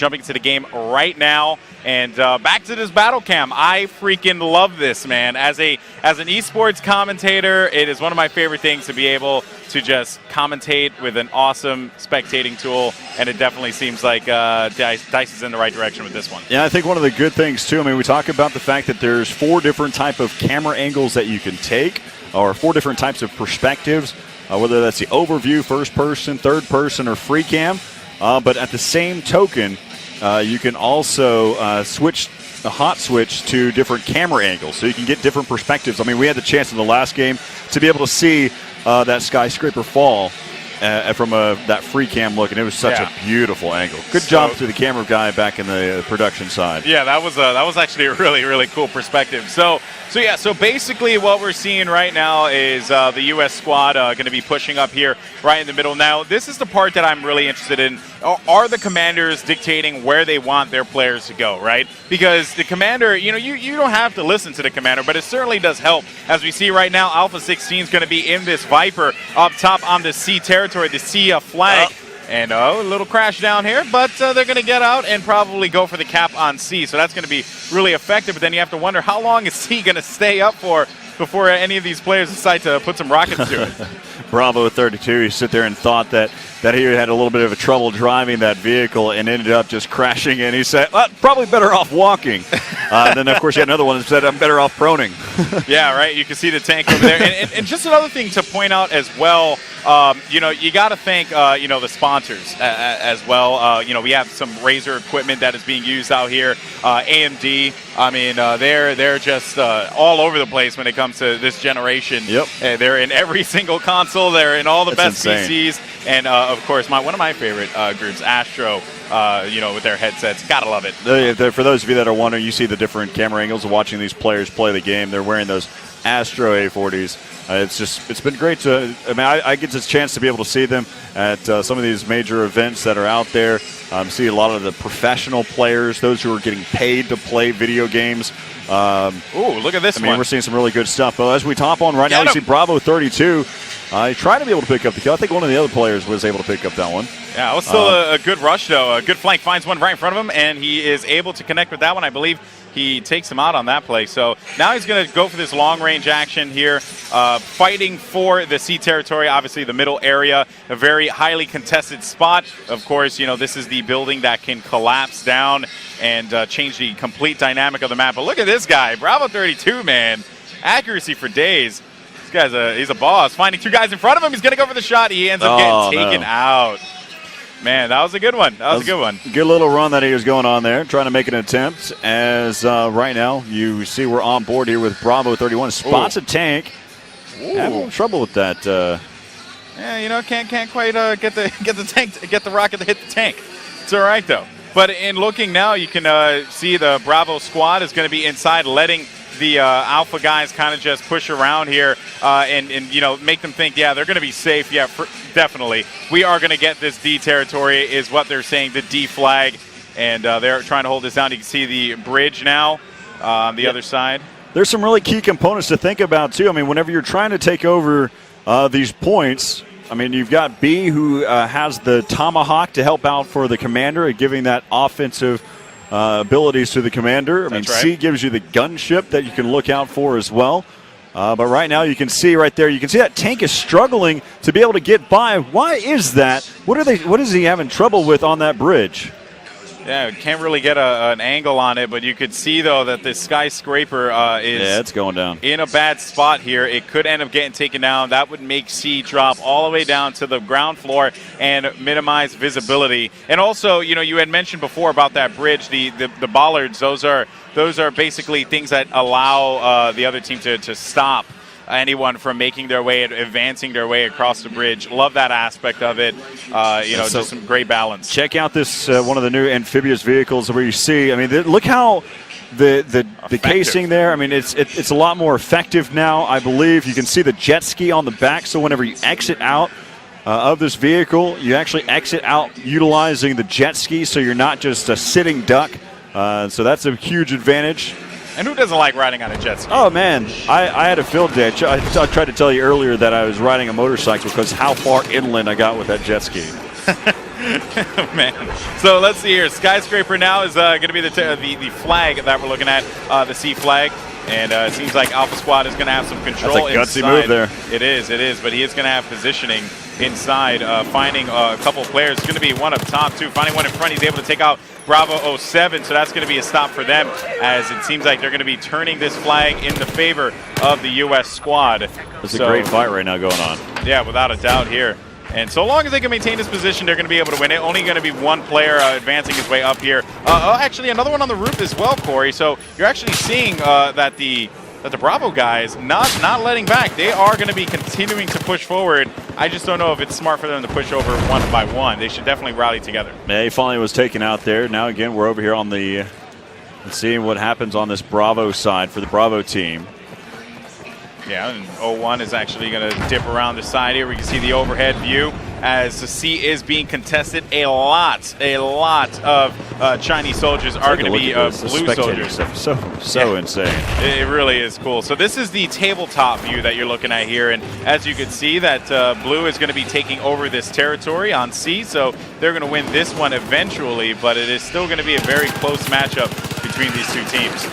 jumping into the game right now. And back to this battle cam. I freaking love this, man. As an esports commentator, it is one of my favorite things to be able to just commentate with an awesome spectating tool, and it definitely seems like DICE is in the right direction with this one. Yeah, I think one of the good things, too, I mean, we talk about the fact that there's 4 different type of camera angles that you can take, or 4 different types of perspectives, whether that's the overview, first person, third person, or free cam. But at the same token, you can also switch the hot switch to different camera angles, so you can get different perspectives. I mean, we had the chance in the last game to be able to see that skyscraper fall from that free cam look, and it was such a beautiful angle. Good job to the camera guy back in the production side. Yeah, that was actually a really, really cool perspective. So basically what we're seeing right now is the U.S. squad going to be pushing up here right in the middle. Now, this is the part that I'm really interested in. Are the commanders dictating where they want their players to go, right? Because the commander, you don't have to listen to the commander, but it certainly does help. As we see right now, Alpha 16 is going to be in this Viper up top on the C territory, the C flag. And a little crash down here, but they're going to get out and probably go for the cap on C. So that's going to be really effective. But then you have to wonder, how long is C going to stay up for before any of these players decide to put some rockets to it? Bravo 32, he sit there and thought that he had a little bit of a trouble driving that vehicle and ended up just crashing in. He said, well, probably better off walking. Then, of course, you had another one that said, I'm better off proning. Yeah, right. You can see the tank over there. And just another thing to point out as well, you got to thank, the sponsors as well. We have some Razer equipment that is being used out here. AMD, I mean, they're just all over the place when it comes to this generation. Yep. They're in every single console. They're in all the best insane. PCs. And, of course, one of my favorite groups, Astro, with their headsets. Gotta love it. For those of you that are wondering, you see the different camera angles of watching these players play the game. They're wearing those Astro A40s. It's been great to, I get this chance to be able to see them at some of these major events that are out there. See a lot of the professional players, those who are getting paid to play video games. Ooh, look at this one. We're seeing some really good stuff. But as we top on right now, we see Bravo 32. He tried to be able to pick up the kill. I think one of the other players was able to pick up that one. Yeah, it was still a good rush, though. A good flank, finds one right in front of him, and he is able to connect with that one. I believe he takes him out on that play. So now he's going to go for this long-range action here, fighting for the C territory, obviously the middle area, a very highly contested spot. Of course, this is the building that can collapse down and change the complete dynamic of the map. But look at this guy, Bravo 32, man. Accuracy for days. This guy's he's a boss. Finding 2 guys in front of him, he's going to go for the shot. He ends up getting taken out. Man, that was a good one. That was a good one. Good little run that he was going on there, trying to make an attempt. As right now, you see we're on board here with Bravo 31. Spots a tank. Having a little trouble with that. Yeah, can't quite get the rocket to hit the tank. It's all right though. But in looking now, you can see the Bravo squad is going to be inside, letting the Alpha guys kind of just push around here and make them think, yeah, they're going to be safe. Yeah, definitely. We are going to get this D territory is what they're saying, the D flag. And they're trying to hold this down. You can see the bridge now on the other side. There's some really key components to think about, too. I mean, whenever you're trying to take over these points, I mean, you've got B, who has the tomahawk to help out for the commander, giving that offensive abilities to the commander. I mean, C gives you the gunship that you can look out for as well. But right now you can see right there, you can see that tank is struggling to be able to get by. Why is that? What is he having trouble with on that bridge? Yeah, can't really get an angle on it, but you could see, though, that this skyscraper is it's going down in a bad spot here. It could end up getting taken down. That would make C drop all the way down to the ground floor and minimize visibility. And also, you had mentioned before about that bridge, the bollards. Those are basically things that allow the other team to stop anyone from making their way, advancing their way across the bridge. Love that aspect of it. Just some great balance. Check out this one of the new amphibious vehicles where you see. I mean, look how the casing there. I mean, it's a lot more effective now. I believe you can see the jet ski on the back. So whenever you exit out of this vehicle, you actually exit out utilizing the jet ski. So you're not just a sitting duck. So that's a huge advantage. And who doesn't like riding on a jet ski? Oh, man. I had a field day. I tried to tell you earlier that I was riding a motorcycle because how far inland I got with that jet ski. Man. So let's see here. Skyscraper now is going to be the flag that we're looking at, the C flag. And it seems like Alpha Squad is going to have some control That's a gutsy inside. move there. It is. But he is going to have positioning inside, finding a couple players. It's going to be one up top, too. Finding one in front. He's able to take out Bravo 07, so that's going to be a stop for them, as it seems like they're going to be turning this flag in the favor of the U.S. squad. It's a great fight right now going on. Yeah, without a doubt here. And so long as they can maintain this position, they're going to be able to win it. Only going to be one player advancing his way up here. Actually, another one on the roof as well, Corey. So you're actually seeing that the Bravo guys not letting back. They are going to be continuing to push forward. I just don't know if it's smart for them to push over one by one. They should definitely rally together. Yeah, he finally was taken out there. Now again, we're over here on the seeing what happens on this Bravo side for the Bravo team. Yeah, and 01 is actually going to dip around the side here. We can see the overhead view as the C is being contested. A lot of Chinese soldiers are going to be blue soldiers. So insane. It really is cool. So this is the tabletop view that you're looking at here. And as you can see, that blue is going to be taking over this territory on C. So they're going to win this one eventually. But it is still going to be a very close matchup between these two teams.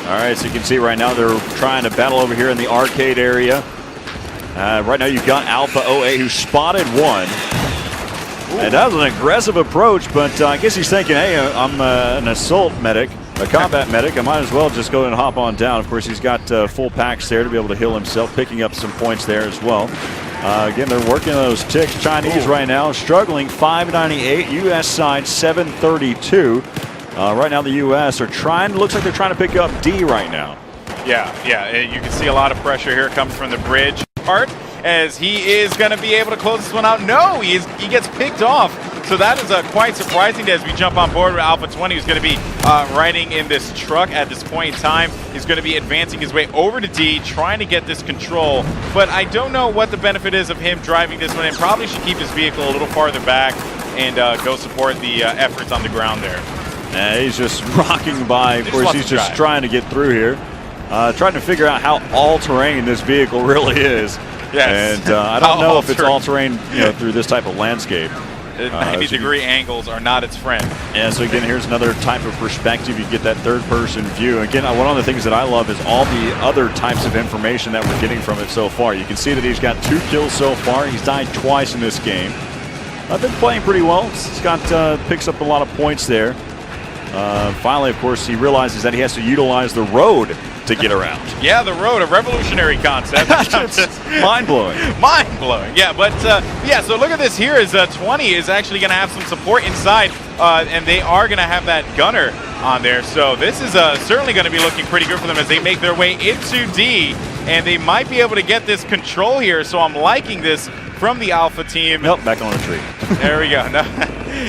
All right, so you can see right now they're trying to battle over here in the arcade area. Right now you've got Alpha 08 who spotted one. Ooh. And that was an aggressive approach, but I guess he's thinking, hey, I'm an assault medic, a combat medic. I might as well just go and hop on down. Of course, he's got full packs there to be able to heal himself, picking up some points there as well. Again, they're working on those ticks. Chinese right now struggling, 598. U.S. side, 732. Right now the U.S. are looks like they're trying to pick up D right now. Yeah, you can see a lot of pressure here coming from the bridge part, as he is going to be able to close this one out. No, he gets picked off. So that is quite surprising as we jump on board with Alpha 20, who's going to be riding in this truck at this point in time. He's going to be advancing his way over to D, trying to get this control. But I don't know what the benefit is of him driving this one in. Probably should keep his vehicle a little farther back and go support the efforts on the ground there. He's just rocking by. Of course, he's just trying to get through here. Trying to figure out how all-terrain this vehicle really is. Yes. And I don't know if it's all-terrain through this type of landscape. 90-degree angles are not its friend. Yeah, so again, here's another type of perspective. You get that third-person view. Again, one of the things that I love is all the other types of information that we're getting from it so far. You can see that he's got 2 kills so far. He's died twice in this game. I've been playing pretty well. He's got picks up a lot of points there. Finally, of course, he realizes that he has to utilize the road to get around. Yeah, the road, a revolutionary concept. Mind-blowing. Mind-blowing, yeah. But, so look at this here. Is 20 is actually going to have some support inside, and they are going to have that gunner on there. So this is certainly going to be looking pretty good for them as they make their way into D, and they might be able to get this control here. So I'm liking this from the Alpha team. Nope, back on a tree. There we go. No.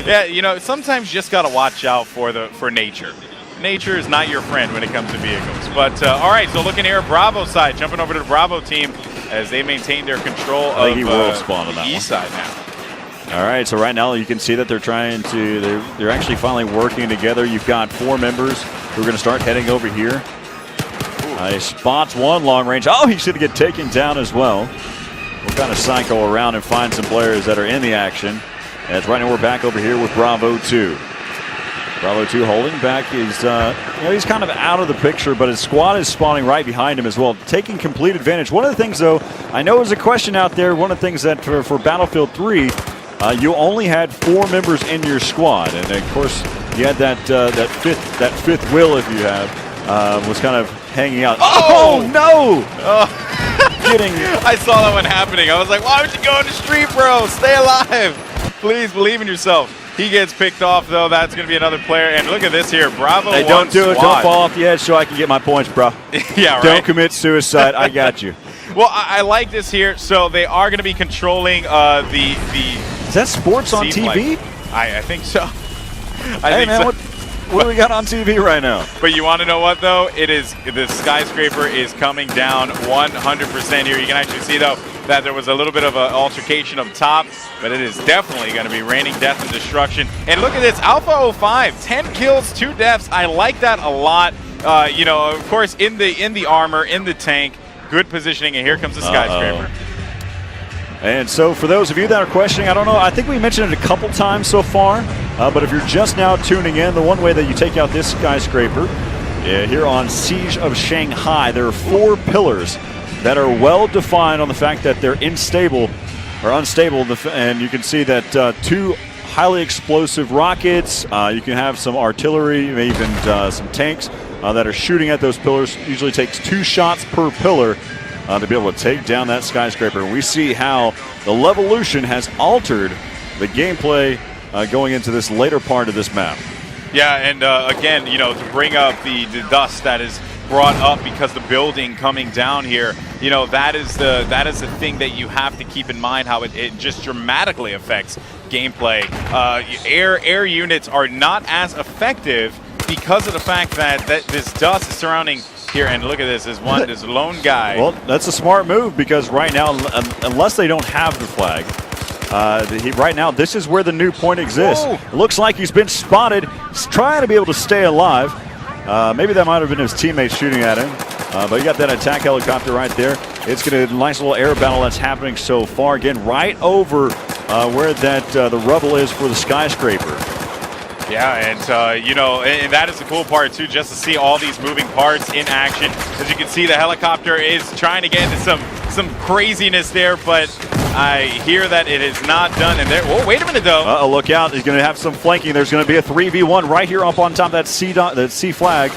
Yeah, sometimes you just got to watch out for nature. Nature is not your friend when it comes to vehicles. But, all right, so looking here, Bravo side, jumping over to the Bravo team as they maintain their control of the east side now. All right, so right now you can see that they're actually finally working together. You've got 4 members who are going to start heading over here. He spots one long range. Oh, he should get taken down as well. We'll kind of cycle around and find some players that are in the action. As right now we're back over here with Bravo 2. Bravo 2 holding back. He's kind of out of the picture, but his squad is spawning right behind him as well, taking complete advantage. One of the things, though, I know there's a question out there. One of the things that for Battlefield 3, you only had 4 members in your squad, and of course you had that fifth wheel, if you have, was kind of hanging out. Oh no! I saw that one happening. I was like, why would you go in the street, bro? Stay alive. Please believe in yourself. He gets picked off, though. That's going to be another player. And look at this here. Bravo 1 don't do it. squad. Don't fall off the edge so I can get my points, bro. Yeah, right. Don't commit suicide. I got you. Well, I like this here. So they are going to be controlling the Is that sports on TV? I think so. Hey, man, what do we got on TV right now? But you want to know what, though? The skyscraper is coming down 100% here. You can actually see, though, that there was a little bit of an altercation up top, but it is definitely going to be raining death and destruction. And look at this, Alpha 05, 10 kills, 2 deaths. I like that a lot. Of course, in the armor, in the tank, good positioning, and here comes the skyscraper. And so for those of you that are questioning, I don't know, I think we mentioned it a couple times so far, but if you're just now tuning in, the one way that you take out this skyscraper here on Siege of Shanghai, there are 4 pillars that are well defined on the fact that they're unstable, and you can see that 2 highly explosive rockets, you can have some artillery, maybe even some tanks that are shooting at those pillars. Usually takes 2 shots per pillar to be able to take down that skyscraper. And we see how the Levolution has altered the gameplay going into this later part of this map. Yeah, and again, you know, to bring up the dust that is brought up because the building coming down here, you know, that is the thing that you have to keep in mind, how it just dramatically affects gameplay. Air units are not as effective because of the fact that this dust is surrounding here. And look at this, this lone guy. Well, that's a smart move, because right now, unless they don't have the flag, right now, this is where the new point exists. Whoa. It looks like he's been spotted. He's trying to be able to stay alive. Maybe that might have been his teammates shooting at him. But you got that attack helicopter right there. It's going to nice little air battle that's happening so far. Again, right over where that the rubble is for the skyscraper. Yeah, and you know, and that is the cool part too, just to see all these moving parts in action. As you can see, the helicopter is trying to get into some craziness there, but I hear that it is not done. And there, whoa, wait a minute though. Uh-oh, look out! He's going to have some flanking. There's going to be a 3v1 right here up on top of that C flag.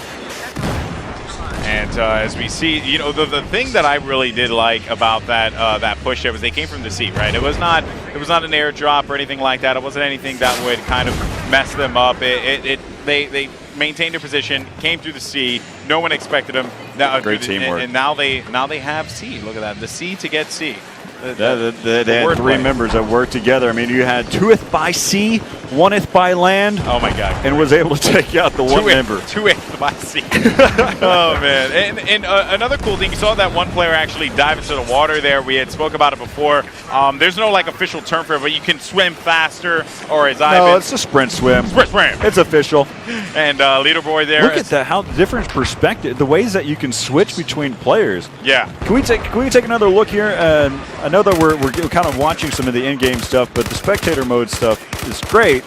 And as we see, you know, the thing that I really did like about that push there was they came from the sea, right? It was not an airdrop or anything like that. It wasn't anything that would kind of mess them up. They maintained their position, came through the sea. No one expected them. Great teamwork. And now they have sea. Look at that, the sea to get sea. They had 3 members that worked together. I mean, you had 2th by sea, 1th by land. Oh my God! And was able to take out the 1 member. 2th by sea. Oh man! And another cool thing, you saw that one player actually dive into the water there. We had spoke about it before. There's no like official term for it, but you can swim faster, or as I. No, it's a sprint swim. Sprint swim. It's official. And leaderboard there. Look at that! How different perspective. The ways that you can switch between players. Yeah. Can we take another look here? I know that we're kind of watching some of the in-game stuff, but the spectator mode stuff is great.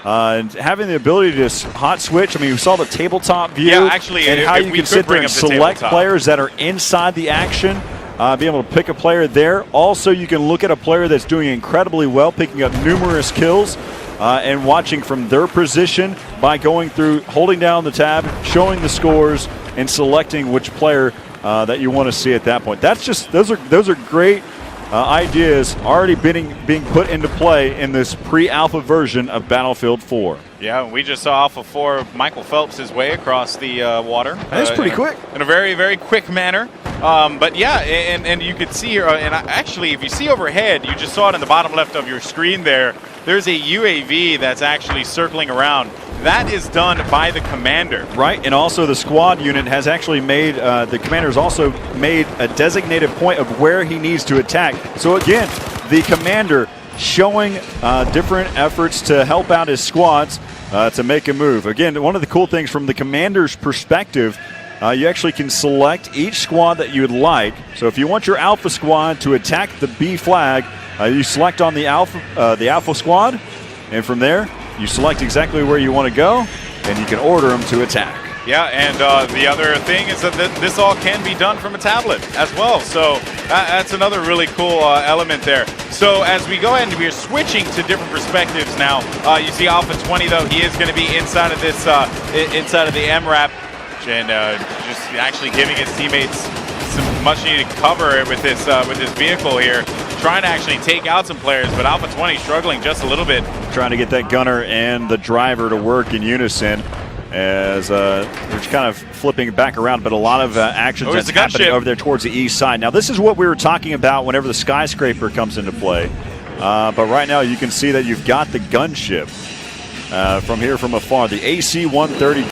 And having the ability to hot switch. I mean, we saw the tabletop view. Yeah, actually, and how you can sit there and select players that are inside the action. Be able to pick a player there. Also, you can look at a player that's doing incredibly well, picking up numerous kills, and watching from their position by going through, holding down the tab, showing the scores, and selecting which player that you want to see at that point. That's just those are great ideas already being put into play in this pre-alpha version of Battlefield 4. Yeah, we just saw Alpha 4, Michael Phelps his way across the water. That's pretty quick. In a very, very quick manner. But yeah, and you could see here, and actually, if you see overhead, you just saw it in the bottom left of your screen there, there's a UAV that's actually circling around. That is done by the commander. Right, and also the squad unit has actually made, the commander's also made a designated point of where he needs to attack. So again, the commander showing different efforts to help out his squads to make a move. Again, one of the cool things from the commander's perspective, you actually can select each squad that you would like. So if you want your alpha squad to attack the B flag, you select on the alpha squad, and from there, you select exactly where you want to go, and you can order them to attack. Yeah, and the other thing is that this all can be done from a tablet as well. So that's another really cool element there. So as we go ahead and we're switching to different perspectives now, you see Alpha 20 though, he is going to be inside of this, inside of the MRAP, and just actually giving his teammates some much needed cover with this vehicle here, trying to actually take out some players, but Alpha 20 struggling just a little bit. Trying to get that gunner and the driver to work in unison as they're kind of flipping back around, but a lot of action that's happening over there towards the east side. Now, this is what we were talking about whenever the skyscraper comes into play. But right now, you can see that you've got the gunship from here from afar, the AC-130.